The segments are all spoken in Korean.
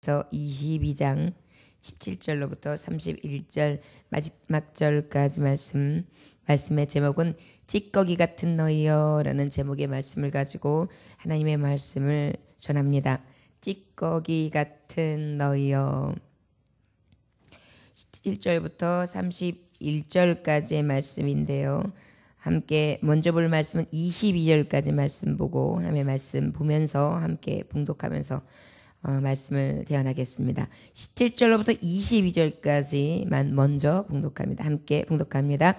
그래서 22장 17절로부터 31절 마지막 절까지 말씀의 제목은 찌꺼기 같은 너희여 라는 제목의 말씀을 가지고 하나님의 말씀을 전합니다. 찌꺼기 같은 너희여. 17절부터 31절까지의 말씀인데요. 함께 먼저 볼 말씀은 22절까지 말씀 보고 하나님의 말씀 보면서 함께 봉독하면서 말씀을 대언하겠습니다. 17절로부터 22절까지만 먼저 봉독합니다. 함께 봉독합니다.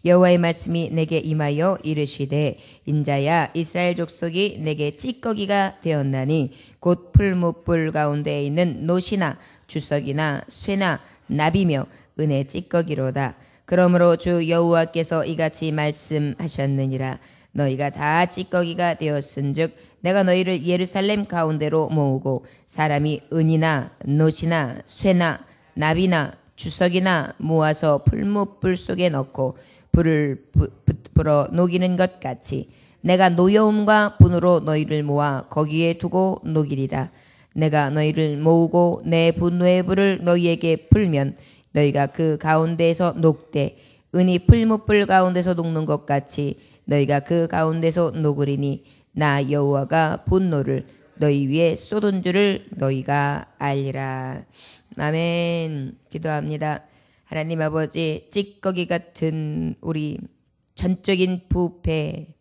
여호와의 말씀이 내게 임하여 이르시되 인자야 이스라엘 족속이 내게 찌꺼기가 되었나니 곧 풀무불 가운데에 있는 노시나 주석이나 쇠나 나비며 은의 찌꺼기로다. 그러므로 주 여호와께서 이같이 말씀하셨느니라. 너희가 다 찌꺼기가 되었은즉 내가 너희를 예루살렘 가운데로 모으고 사람이 은이나 노시나 쇠나 나비나 주석이나 모아서 풀무불 속에 넣고 불을 불어 녹이는 것 같이 내가 노여움과 분으로 너희를 모아 거기에 두고 녹이리라. 내가 너희를 모으고 내 분노의 불을 너희에게 풀면 너희가 그 가운데에서 녹되 은이 풀무불 가운데서 녹는 것 같이 너희가 그 가운데서 녹으리니 나 여호와가 분노를 너희 위에 쏟은 줄을 너희가 알리라. 아멘. 기도합니다. 하나님 아버지, 찌꺼기 같은 우리 전적인 부패,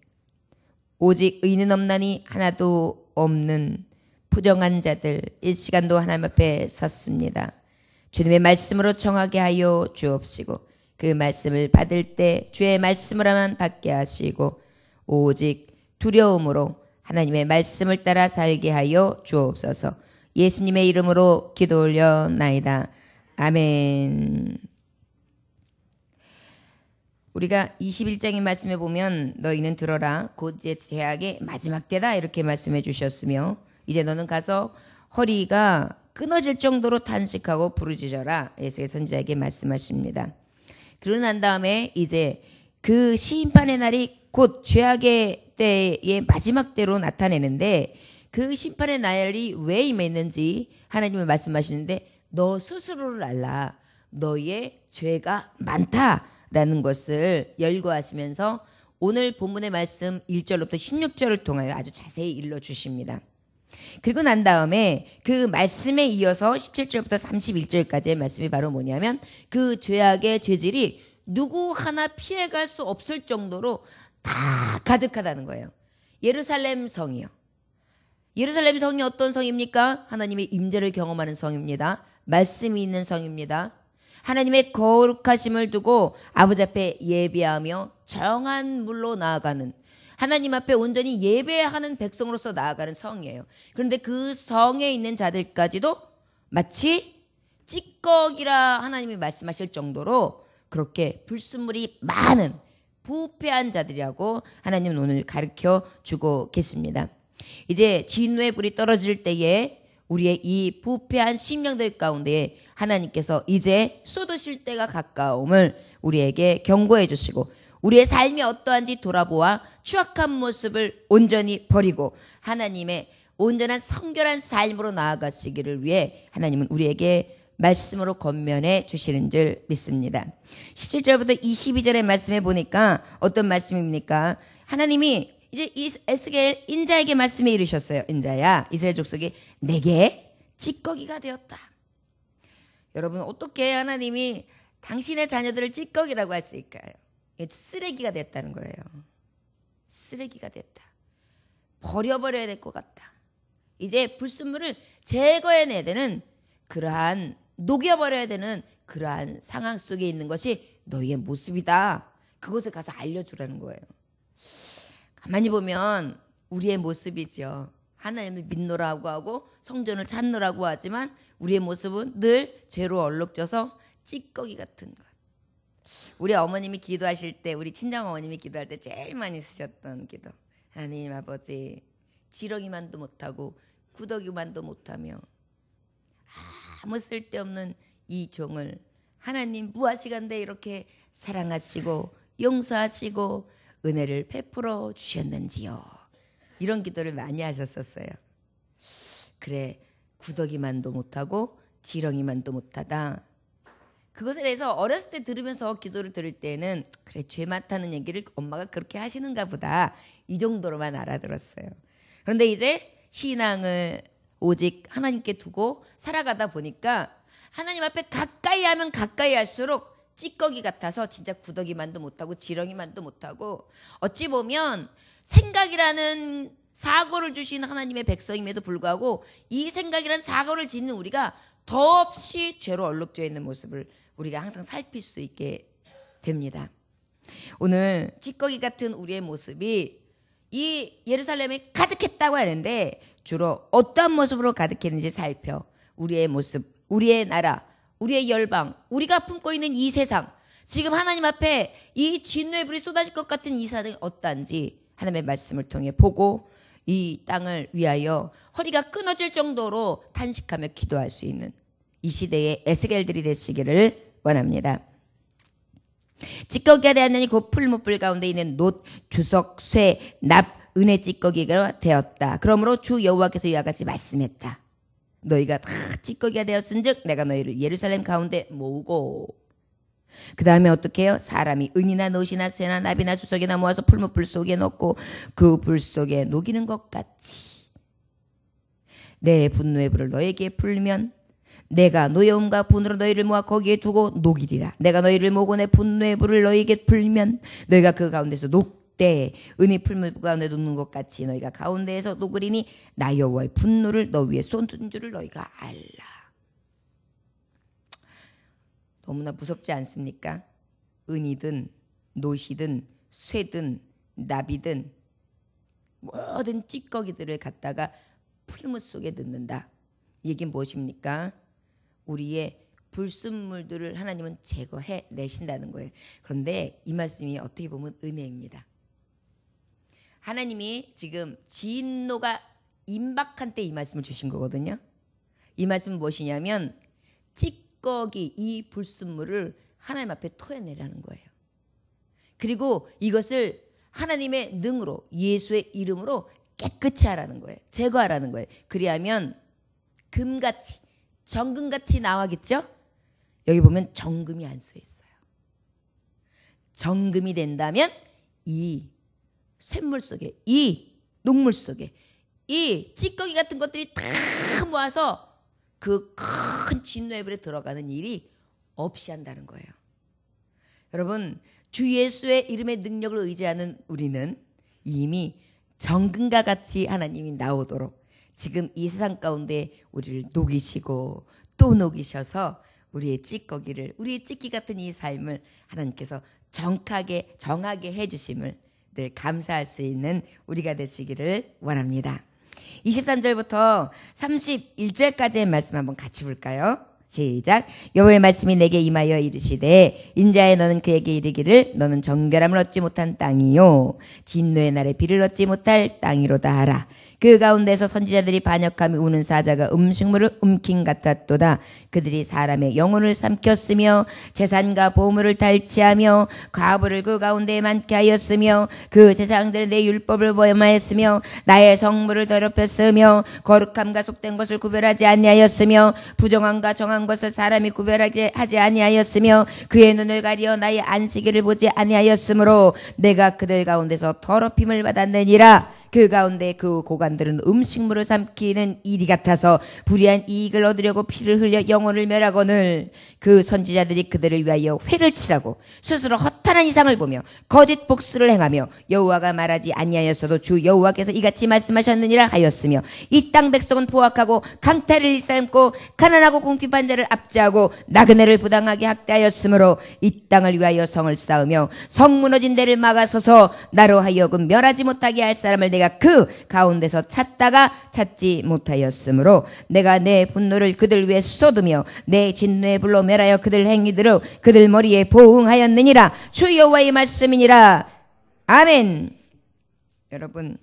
오직 의는 없나니 하나도 없는 부정한 자들 이 시간도 하나님 앞에 섰습니다. 주님의 말씀으로 청하게 하여 주옵시고 그 말씀을 받을 때 주의 말씀으로만 받게 하시고 오직 두려움으로 하나님의 말씀을 따라 살게 하여 주옵소서. 예수님의 이름으로 기도 올려나이다. 아멘. 우리가 21장의 말씀에 보면 너희는 들어라 곧 제 제약의 마지막 때다 이렇게 말씀해 주셨으며 이제 너는 가서 허리가 끊어질 정도로 탄식하고 부르짖어라 에스겔 선지자에게 말씀하십니다. 그러고 난 다음에 이제 그 심판의 날이 곧 죄악의 때의 마지막 때로 나타내는데 그 심판의 날이 왜 임했는지 하나님은 말씀하시는데 너 스스로를 알라. 너의 죄가 많다라는 것을 열거하시면서 오늘 본문의 말씀 1절로부터 16절을 통하여 아주 자세히 일러주십니다. 그리고 난 다음에 그 말씀에 이어서 17절부터 31절까지의 말씀이 바로 뭐냐면 그 죄악의 죄질이 누구 하나 피해갈 수 없을 정도로 다 가득하다는 거예요. 예루살렘 성이요. 예루살렘 성이 어떤 성입니까? 하나님의 임재를 경험하는 성입니다. 말씀이 있는 성입니다. 하나님의 거룩하심을 두고 아버지 앞에 예배하며 정한 물로 나아가는 하나님 앞에 온전히 예배하는 백성으로서 나아가는 성이에요. 그런데 그 성에 있는 자들까지도 마치 찌꺼기라 하나님이 말씀하실 정도로 그렇게 불순물이 많은 부패한 자들이라고 하나님은 오늘 가르쳐 주고 계십니다. 이제 진노의 불이 떨어질 때에 우리의 이 부패한 심령들 가운데 하나님께서 이제 쏟으실 때가 가까움을 우리에게 경고해 주시고 우리의 삶이 어떠한지 돌아보아 추악한 모습을 온전히 버리고 하나님의 온전한 성결한 삶으로 나아가시기를 위해 하나님은 우리에게 말씀으로 권면해 주시는 줄 믿습니다. 17절부터 22절의 말씀에 보니까 어떤 말씀입니까? 하나님이 이제 이 에스겔 인자에게 말씀해 이르셨어요. 인자야 이스라엘 족속이 내게 찌꺼기가 되었다. 여러분 어떻게 하나님이 당신의 자녀들을 찌꺼기라고 할 수 있을까요? 쓰레기가 됐다는 거예요. 쓰레기가 됐다. 버려버려야 될 것 같다. 이제 불순물을 제거해내야 되는 그러한 녹여버려야 되는 그러한 상황 속에 있는 것이 너희의 모습이다. 그것을 가서 알려주라는 거예요. 가만히 보면 우리의 모습이죠. 하나님을 믿노라고 하고 성전을 찾노라고 하지만 우리의 모습은 늘 죄로 얼룩져서 찌꺼기 같은 것. 우리 어머님이 기도하실 때 우리 친정 어머님이 기도할 때 제일 많이 쓰셨던 기도. 하나님 아버지 지렁이만도 못하고 구더기만도 못하며 아무 쓸데없는 이 종을 하나님 무하시간대 이렇게 사랑하시고 용서하시고 은혜를 베풀어 주셨는지요. 이런 기도를 많이 하셨었어요. 그래 구더기만도 못하고 지렁이만도 못하다. 그것에 대해서 어렸을 때 들으면서 기도를 들을 때는 그래, 죄 많다는 얘기를 엄마가 그렇게 하시는가 보다, 이 정도로만 알아들었어요. 그런데 이제 신앙을 오직 하나님께 두고 살아가다 보니까 하나님 앞에 가까이 하면 가까이 할수록 찌꺼기 같아서 진짜 구더기만도 못하고 지렁이만도 못하고, 어찌 보면 생각이라는 사고를 주신 하나님의 백성임에도 불구하고 이 생각이라는 사고를 짓는 우리가 더없이 죄로 얼룩져 있는 모습을 우리가 항상 살필 수 있게 됩니다. 오늘 찌꺼기 같은 우리의 모습이 이 예루살렘에 가득했다고 하는데 주로 어떠한 모습으로 가득했는지 살펴 우리의 모습, 우리의 나라, 우리의 열방, 우리가 품고 있는 이 세상, 지금 하나님 앞에 이 진노의 불이 쏟아질 것 같은 이 세상이 어떠한지 하나님의 말씀을 통해 보고 이 땅을 위하여 허리가 끊어질 정도로 탄식하며 기도할 수 있는 이 시대의 에스겔들이 되시기를 원합니다. 찌꺼기가 되었느니 곧 풀무불 가운데 있는 놋, 주석, 쇠, 납, 은혜 찌꺼기가 되었다. 그러므로 주 여호와께서 이와 같이 말씀했다. 너희가 다 찌꺼기가 되었은즉 내가 너희를 예루살렘 가운데 모으고, 그 다음에 어떻게 해요? 사람이 은이나 놋이나 쇠나 납이나 주석이나 모아서 풀무불 속에 넣고 그 불 속에 녹이는 것 같이 내 분노의 불을 너에게 풀면 내가 노여움과 분으로 너희를 모아 거기에 두고 녹이리라. 내가 너희를 모으고 내 분노의 불을 너희에게 풀면 너희가 그 가운데서 녹되 은이 풀무 가운데 녹는 것 같이 너희가 가운데에서 녹으리니 나 여호와의 분노를 너 위에 쏟은 줄을 너희가 알라. 너무나 무섭지 않습니까? 은이든 놋이든 쇠든 납이든 모든 찌꺼기들을 갖다가 풀무 속에 넣는다. 이게 무엇입니까? 우리의 불순물들을 하나님은 제거해 내신다는 거예요. 그런데 이 말씀이 어떻게 보면 은혜입니다. 하나님이 지금 진노가 임박한 때 이 말씀을 주신 거거든요. 이 말씀은 무엇이냐면 찌꺼기, 이 불순물을 하나님 앞에 토해내라는 거예요. 그리고 이것을 하나님의 능으로, 예수의 이름으로 깨끗이 하라는 거예요. 제거하라는 거예요. 그리하면 금같이, 정금같이 나와겠죠? 여기 보면 정금이 안 써 있어요. 정금이 된다면 이 샘물 속에, 이 녹물 속에 이 찌꺼기 같은 것들이 다 모아서 그 큰 진노의 불에 들어가는 일이 없이 한다는 거예요. 여러분, 주 예수의 이름의 능력을 의지하는 우리는 이미 정금과 같이 하나님이 나오도록 지금 이 세상 가운데 우리를 녹이시고 또 녹이셔서 우리의 찌꺼기를, 우리의 찌끼 같은 이 삶을 하나님께서 정하게 해주심을 늘 감사할 수 있는 우리가 되시기를 원합니다. 23절부터 31절까지의 말씀 한번 같이 볼까요? 시작. 여호와의 말씀이 내게 임하여 이르시되 인자의 너는 그에게 이르기를 너는 정결함을 얻지 못한 땅이요 진노의 날에 비를 얻지 못할 땅이로다 하라. 그 가운데서 선지자들이 반역하며 우는 사자가 음식물을 움킨 같았도다. 그들이 사람의 영혼을 삼켰으며 재산과 보물을 탈취하며 과부를 그 가운데에 많게 하였으며 그 제사장들은 내 율법을 범하였으며 나의 성물을 더럽혔으며 거룩함과 속된 것을 구별하지 아니하였으며 부정함과 정한 것을 사람이 구별하지 하지 아니하였으며 그의 눈을 가리어 나의 안식일을 보지 아니하였으므로 내가 그들 가운데서 더럽힘을 받았느니라. 그 가운데 그 고관들은 음식물을 삼키는 일이 같아서 불의한 이익을 얻으려고 피를 흘려 영혼을 멸하거늘 그 선지자들이 그들을 위하여 회를 치라고 스스로 허탄한 이상을 보며 거짓 복수를 행하며 여호와가 말하지 아니하였어도 주 여호와께서 이같이 말씀하셨느니라 하였으며 이 땅 백성은 포악하고 강탈을 일삼고 가난하고 궁핍한 자를 압제하고 나그네를 부당하게 학대하였으므로 이 땅을 위하여 성을 쌓으며 성 무너진 데를 막아서서 나로 하여금 멸하지 못하게 할 사람을 내가 그 가운데서 찾다가 찾지 못하였으므로 내가 내 분노를 그들 위에 쏟으며 내 진노의 불로 멸하여 그들 행위대로 그들 머리에 보응하였느니라. 주 여호와의 말씀이니라. 아멘. 여러분,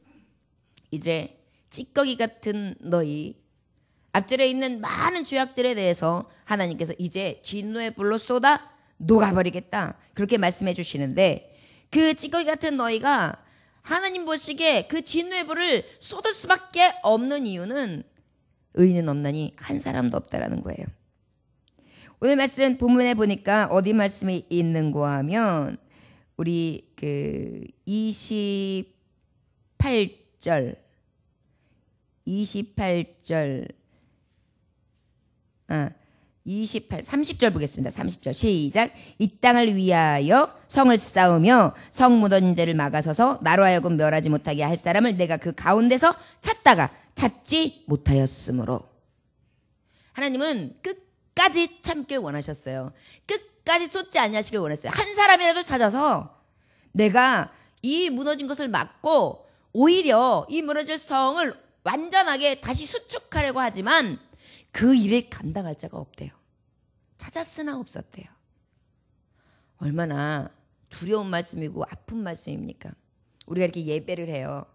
이제 찌꺼기 같은 너희, 앞절에 있는 많은 죄악들에 대해서 하나님께서 이제 진노의 불로 쏟아 녹아버리겠다, 그렇게 말씀해 주시는데, 그 찌꺼기 같은 너희가 하나님 보시기에 그 진노의 불을 쏟을 수밖에 없는 이유는 의인은 없나니 한 사람도 없다라는 거예요. 오늘 말씀 본문에 보니까 어디 말씀이 있는고 하면 우리 그 28절 30절 보겠습니다. 30절 시작. 이 땅을 위하여 성을 쌓으며 성 묻은 데를 막아서서 나로 하여금 멸하지 못하게 할 사람을 내가 그 가운데서 찾다가 찾지 못하였으므로. 하나님은 끝까지 참길 원하셨어요. 끝까지 쏟지 아니하시길 원했어요. 한 사람이라도 찾아서 내가 이 무너진 것을 막고 오히려 이 무너질 성을 완전하게 다시 수축하려고 하지만 그 일을 감당할 자가 없대요. 찾았으나 없었대요. 얼마나 두려운 말씀이고 아픈 말씀입니까? 우리가 이렇게 예배를 해요.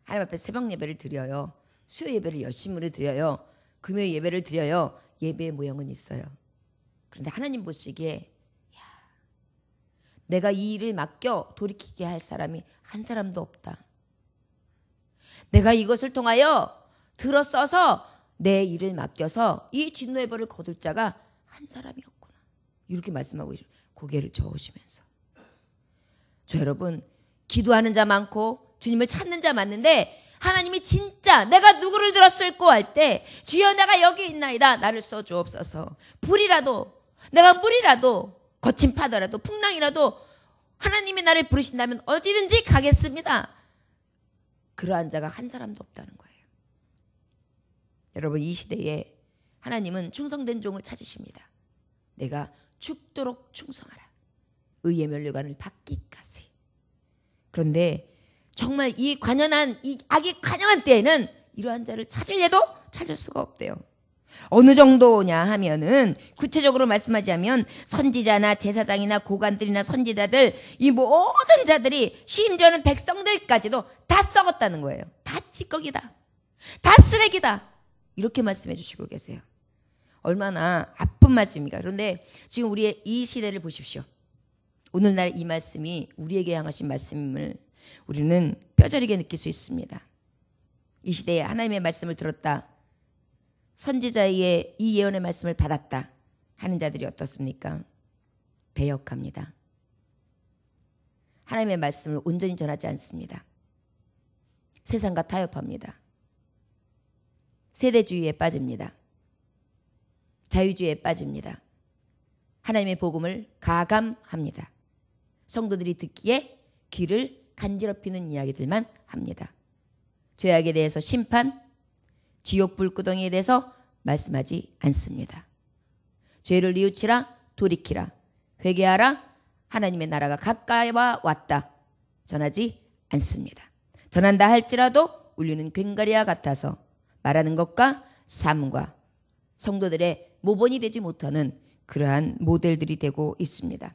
하나님 앞에 새벽 예배를 드려요. 수요 예배를 열심히 드려요. 금요일 예배를 드려요. 예배의 모형은 있어요. 그런데 하나님 보시기에 내가 이 일을 맡겨 돌이키게 할 사람이 한 사람도 없다. 내가 이것을 통하여 들어써서 내 일을 맡겨서 이 진노의 벌을 거둘 자가 한 사람이 없구나. 이렇게 말씀하고 고개를 저으시면서. 저 여러분, 기도하는 자 많고 주님을 찾는 자 많은데 하나님이 진짜 내가 누구를 들었을꼬 할 때 주여 내가 여기 있나이다. 나를 써주옵소서. 불이라도 내가 물이라도 거친 파도라도 풍랑이라도 하나님이 나를 부르신다면 어디든지 가겠습니다. 그러한 자가 한 사람도 없다는 거예요. 여러분, 이 시대에 하나님은 충성된 종을 찾으십니다. 내가 죽도록 충성하라. 의의 면류관을 받기까지. 그런데 정말 이 악이 관영한 때에는 이러한 자를 찾으려도 찾을 수가 없대요. 어느 정도냐 하면은 구체적으로 말씀하자면 선지자나 제사장이나 고관들이나 선지자들 이 모든 자들이 심지어는 백성들까지도 다 썩었다는 거예요. 다 찌꺼기다. 다 쓰레기다. 이렇게 말씀해 주시고 계세요. 얼마나 아픈 말씀입니까? 그런데 지금 우리의 이 시대를 보십시오. 오늘날 이 말씀이 우리에게 향하신 말씀을 우리는 뼈저리게 느낄 수 있습니다. 이 시대에 하나님의 말씀을 들었다. 선지자의 이 예언의 말씀을 받았다 하는 자들이 어떻습니까? 배역합니다. 하나님의 말씀을 온전히 전하지 않습니다. 세상과 타협합니다. 세대주의에 빠집니다. 자유주의에 빠집니다. 하나님의 복음을 가감합니다. 성도들이 듣기에 귀를 간지럽히는 이야기들만 합니다. 죄악에 대해서 심판, 지옥 불구덩이에 대해서 말씀하지 않습니다. 죄를 뉘우치라, 돌이키라, 회개하라, 하나님의 나라가 가까이 왔다 전하지 않습니다. 전한다 할지라도 울리는 괭가리와 같아서 말하는 것과 삶과 성도들의 모본이 되지 못하는 그러한 모델들이 되고 있습니다.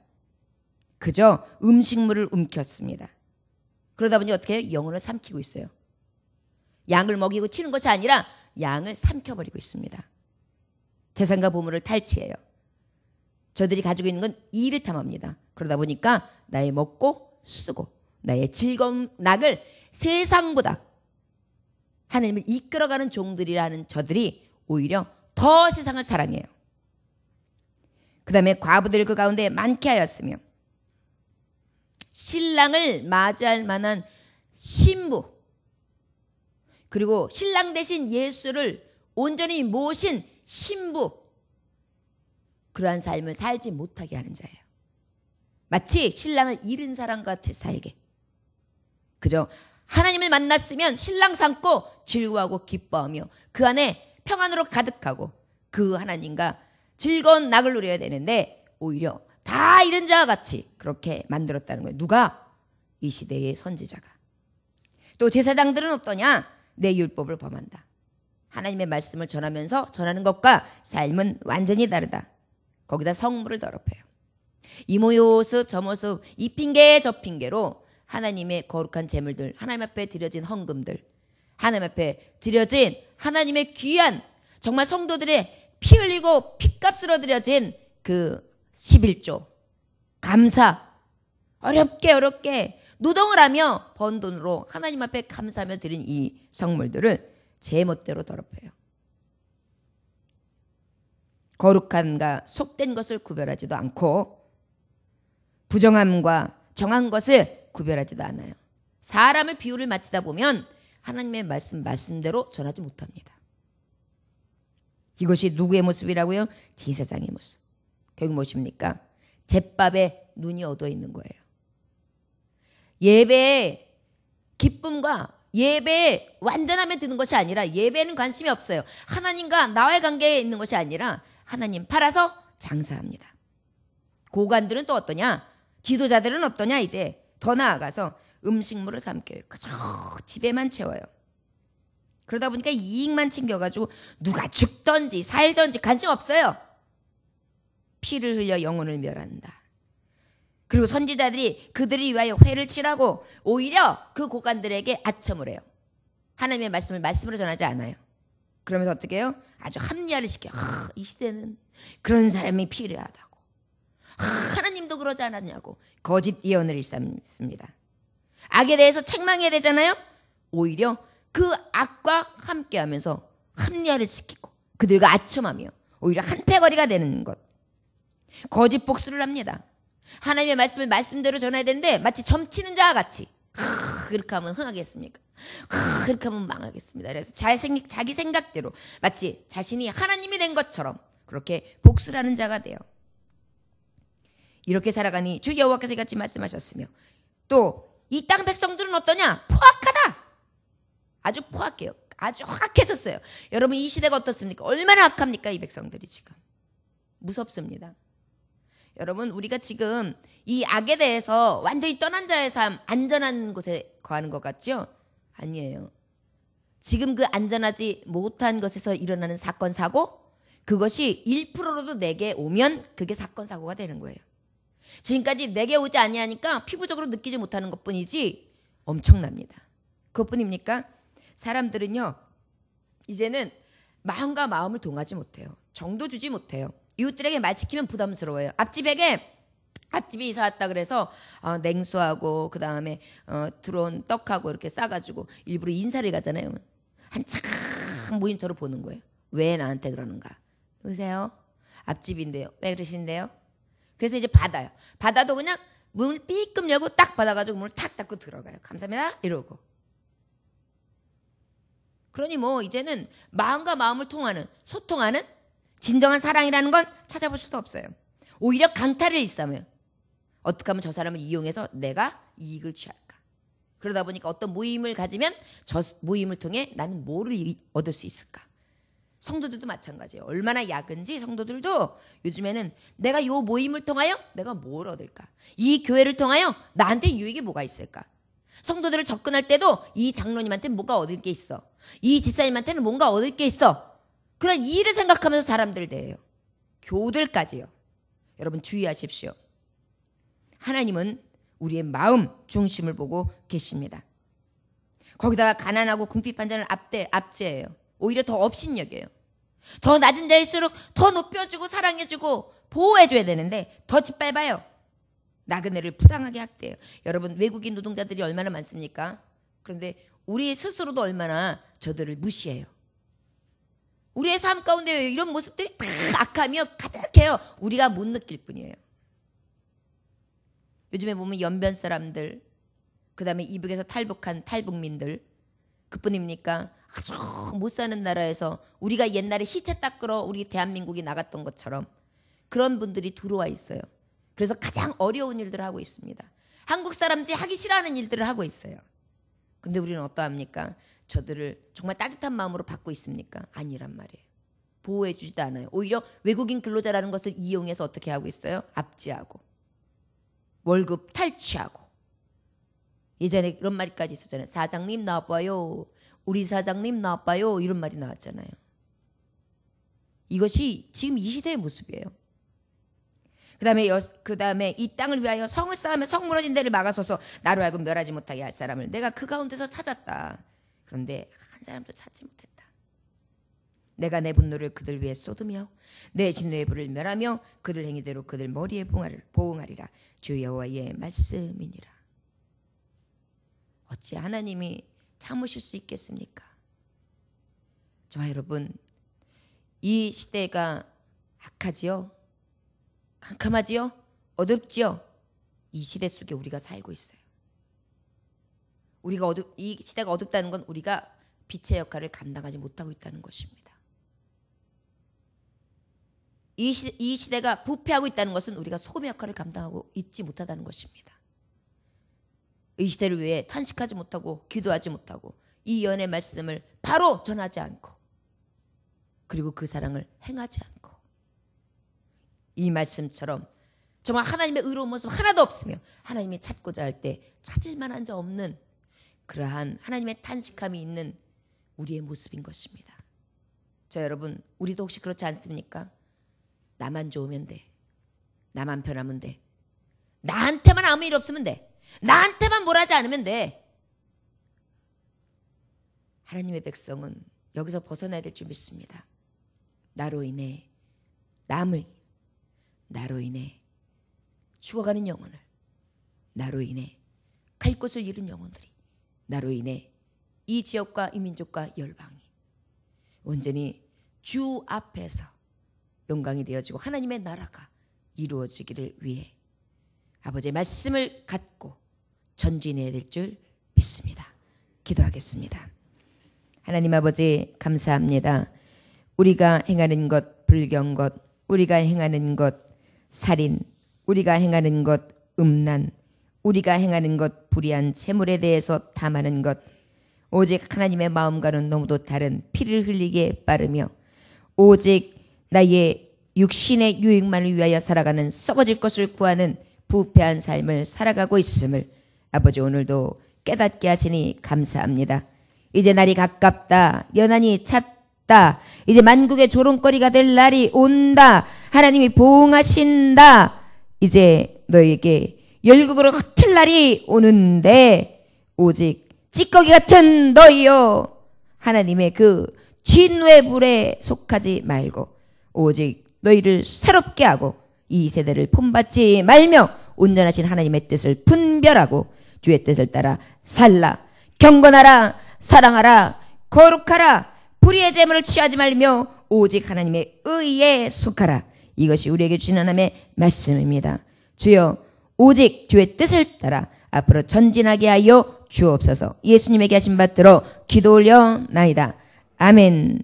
그저 음식물을 움켰습니다. 그러다 보니 어떻게 해요? 영혼을 삼키고 있어요. 양을 먹이고 치는 것이 아니라 양을 삼켜버리고 있습니다. 재산과 보물을 탈취해요. 저들이 가지고 있는 건 이를 탐합니다. 그러다 보니까 나의 먹고 쓰고 나의 즐거운 낙을 세상보다 하나님을 이끌어가는 종들이라는 저들이 오히려 더 세상을 사랑해요. 그 다음에 과부들 그 가운데 많게 하였으며 신랑을 맞이할 만한 신부 그리고 신랑 대신 예수를 온전히 모신 신부 그러한 삶을 살지 못하게 하는 자예요. 마치 신랑을 잃은 사람같이 살게. 그죠? 하나님을 만났으면 신랑 삼고 즐거워하고 기뻐하며 그 안에 평안으로 가득하고 그 하나님과 즐거운 낙을 누려야 되는데 오히려 다 잃은 자와 같이 그렇게 만들었다는 거예요. 누가? 이 시대의 선지자가. 또 제사장들은 어떠냐? 내 율법을 범한다. 하나님의 말씀을 전하면서 전하는 것과 삶은 완전히 다르다. 거기다 성물을 더럽혀요. 이 모습 저 모습 이 핑계 저 핑계로 하나님의 거룩한 제물들 하나님 앞에 드려진 헌금들 하나님 앞에 드려진 하나님의 귀한 정말 성도들의 피 흘리고 피값으로 드려진 그 11조 감사 어렵게 노동을 하며 번 돈으로 하나님 앞에 감사하며 드린 이 성물들을 제 멋대로 더럽혀요. 거룩함과 속된 것을 구별하지도 않고 부정함과 정한 것을 구별하지도 않아요. 사람을 비유를 마치다 보면 하나님의 말씀대로 전하지 못합니다. 이것이 누구의 모습이라고요? 제사장의 모습. 결국 무엇입니까? 제밥에 눈이 어두워 있는 거예요. 예배의 기쁨과 예배에 완전함에 드는 것이 아니라 예배에는 관심이 없어요. 하나님과 나와의 관계에 있는 것이 아니라 하나님 팔아서 장사합니다. 고관들은 또 어떠냐? 지도자들은 어떠냐? 이제 더 나아가서 음식물을 삼켜요. 그저 집에만 채워요. 그러다 보니까 이익만 챙겨가지고 누가 죽던지 살던지 관심 없어요. 피를 흘려 영혼을 멸한다. 그리고 선지자들이 그들을 위하여 회를 치라고 오히려 그 고관들에게 아첨을 해요. 하나님의 말씀으로 전하지 않아요. 그러면서 어떻게 해요? 아주 합리화를 시켜요. 이 시대는 그런 사람이 필요하다고. 하나님도 그러지 않았냐고 거짓 예언을 일삼습니다. 악에 대해서 책망해야 되잖아요. 오히려 그 악과 함께하면서 합리화를 시키고 그들과 아첨하며 오히려 한패거리가 되는 것. 거짓 복수를 합니다. 하나님의 말씀을 말씀대로 전해야 되는데 마치 점치는 자와 같이 그렇게 하면 흥하겠습니까? 그렇게 하면 망하겠습니다. 그래서 자기 생각대로 마치 자신이 하나님이 된 것처럼 그렇게 복수를 하는 자가 돼요. 이렇게 살아가니 주 여호와께서 이같이 말씀하셨으며 또 이 땅 백성들은 어떠냐? 포악하다. 아주 포악해요. 아주 확해졌어요. 여러분 이 시대가 어떻습니까? 얼마나 악합니까? 이 백성들이 지금. 무섭습니다. 여러분 우리가 지금 이 악에 대해서 완전히 떠난 자의 삶, 안전한 곳에 거하는 것 같죠? 아니에요. 지금 그 안전하지 못한 것에서 일어나는 사건, 사고 그것이 1%로도 내게 오면 그게 사건, 사고가 되는 거예요. 지금까지 내게 오지 아니하니까 피부적으로 느끼지 못하는 것뿐이지 엄청납니다. 그것뿐입니까? 사람들은요 이제는 마음과 마음을 동하지 못해요. 정도 주지 못해요. 이웃들에게 말 시키면 부담스러워요. 앞집이 이사 왔다 그래서 냉수하고 그 다음에 들어온 떡하고 이렇게 싸가지고 일부러 인사를 가잖아요. 한참 모니터로 보는 거예요. 왜 나한테 그러는가? 여보세요? 앞집인데요. 왜 그러시는데요? 그래서 이제 받아요. 받아도 그냥 문을 삐끔 열고 딱 받아가지고 문을 탁 닫고 들어가요. 감사합니다 이러고. 그러니 뭐 이제는 마음과 마음을 통하는 소통하는 진정한 사랑이라는 건 찾아볼 수도 없어요. 오히려 강탈을 일삼아요. 어떻게 하면 저 사람을 이용해서 내가 이익을 취할까. 그러다 보니까 어떤 모임을 가지면 저 모임을 통해 나는 뭐를 얻을 수 있을까. 성도들도 마찬가지예요. 얼마나 야근지 성도들도 요즘에는 내가 요 모임을 통하여 내가 뭘 얻을까. 이 교회를 통하여 나한테 유익이 뭐가 있을까. 성도들을 접근할 때도 이 장로님한테는 뭐가 얻을 게 있어. 이 집사님한테는 뭔가 얻을 게 있어. 그런 일을 생각하면서 사람들 대해요. 교들까지요. 여러분 주의하십시오. 하나님은 우리의 마음 중심을 보고 계십니다. 거기다가 가난하고 궁핍한 자는 압제해요. 오히려 더 업신여겨요. 더 낮은 자일수록 더 높여주고 사랑해주고 보호해줘야 되는데 더 짓밟아요. 나그네를 부당하게 학대해요. 여러분 외국인 노동자들이 얼마나 많습니까? 그런데 우리 스스로도 얼마나 저들을 무시해요. 우리의 삶 가운데 이런 모습들이 다 악하며 가득해요. 우리가 못 느낄 뿐이에요. 요즘에 보면 연변 사람들, 그 다음에 이북에서 탈북한 탈북민들, 그뿐입니까? 아주 못 사는 나라에서 우리가 옛날에 시체 닦으러 우리 대한민국이 나갔던 것처럼 그런 분들이 들어와 있어요. 그래서 가장 어려운 일들을 하고 있습니다. 한국 사람들이 하기 싫어하는 일들을 하고 있어요. 근데 우리는 어떠합니까? 저들을 정말 따뜻한 마음으로 받고 있습니까? 아니란 말이에요. 보호해 주지도 않아요. 오히려 외국인 근로자라는 것을 이용해서 어떻게 하고 있어요? 압제하고 월급 탈취하고. 예전에 이런 말까지 있었잖아요. 사장님 나와봐요. 우리 사장님 나와봐요. 이런 말이 나왔잖아요. 이것이 지금 이 시대의 모습이에요. 그 다음에 이 땅을 위하여 성을 쌓으며 성 무너진 데를 막아서서 나로 하여금 멸하지 못하게 할 사람을 내가 그 가운데서 찾았다. 그런데 한 사람도 찾지 못했다. 내가 내 분노를 그들 위에 쏟으며 내 진노의 불을 멸하며 그들 행위대로 그들 머리에 보응하리라. 주 여호와의 말씀이니라. 어찌 하나님이 참으실 수 있겠습니까? 저와 여러분, 이 시대가 악하지요? 캄캄하지요? 어둡지요? 이 시대 속에 우리가 살고 있어요. 이 시대가 어둡다는 건 우리가 빛의 역할을 감당하지 못하고 있다는 것입니다. 이 시대가 부패하고 있다는 것은 우리가 소금의 역할을 감당하고 있지 못하다는 것입니다. 이 시대를 위해 탄식하지 못하고 기도하지 못하고 이 예언의 말씀을 바로 전하지 않고 그리고 그 사랑을 행하지 않고 이 말씀처럼 정말 하나님의 의로운 모습 하나도 없으며 하나님이 찾고자 할 때 찾을 만한 자 없는 그러한 하나님의 탄식함이 있는 우리의 모습인 것입니다. 저 여러분, 우리도 혹시 그렇지 않습니까? 나만 좋으면 돼. 나만 편하면 돼. 나한테만 아무 일 없으면 돼. 나한테만 뭘 하지 않으면 돼. 하나님의 백성은 여기서 벗어나야 될 줄 믿습니다. 나로 인해 남을, 나로 인해 죽어가는 영혼을, 나로 인해 갈 곳을 잃은 영혼들이, 나로 인해 이 지역과 이 민족과 열방이 온전히 주 앞에서 영광이 되어지고 하나님의 나라가 이루어지기를 위해 아버지의 말씀을 갖고 전진해야 될 줄 믿습니다. 기도하겠습니다. 하나님 아버지 감사합니다. 우리가 행하는 것 불경 것, 우리가 행하는 것 살인, 우리가 행하는 것 음란, 우리가 행하는 것 불의한 재물에 대해서 탐하는 것, 오직 하나님의 마음과는 너무도 다른 피를 흘리게 빠르며 오직 나의 육신의 유익만을 위하여 살아가는 썩어질 것을 구하는 부패한 삶을 살아가고 있음을 아버지 오늘도 깨닫게 하시니 감사합니다. 이제 날이 가깝다. 연한이 찼다. 이제 만국의 조롱거리가 될 날이 온다. 하나님이 보응하신다. 이제 너에게 열국으로 흩을 날이 오는데 오직 찌꺼기 같은 너희여 하나님의 그 진노의 불에 속하지 말고 오직 너희를 새롭게 하고 이 세대를 본받지 말며 온전하신 하나님의 뜻을 분별하고 주의 뜻을 따라 살라. 경건하라. 사랑하라. 거룩하라. 불의의 재물을 취하지 말며 오직 하나님의 의에 속하라. 이것이 우리에게 주신 하나님의 말씀입니다. 주여 오직 주의 뜻을 따라 앞으로 전진하게 하여 주옵소서. 예수님에게 하신 받들어 기도 올려 나이다. 아멘.